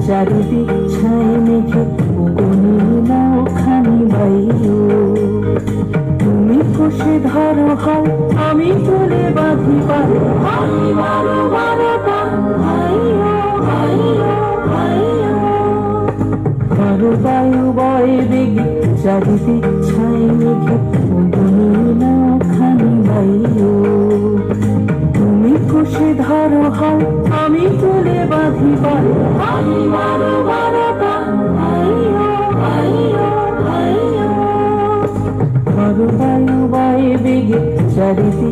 চারিদিক ছায় মেঘে উগনি নাও খানি বাইও। তুমি কষে ধরো হাল, আমি তুলে বাঁধি পাল, আমি মারো বারোটা ভাইও ভাইও ভাইও। ধরো বায়ু বয় বেগে চারিদিক ছায় মেঘে উগনি নাও খানি বাইও। তুমি কষে ধরো হাল, আমি তুলে বাঁধি পাল, আমি মারো বারোটা ভাইও ভাইও ভাইও। ধরো বায়ু বয় বেগে চারিদিক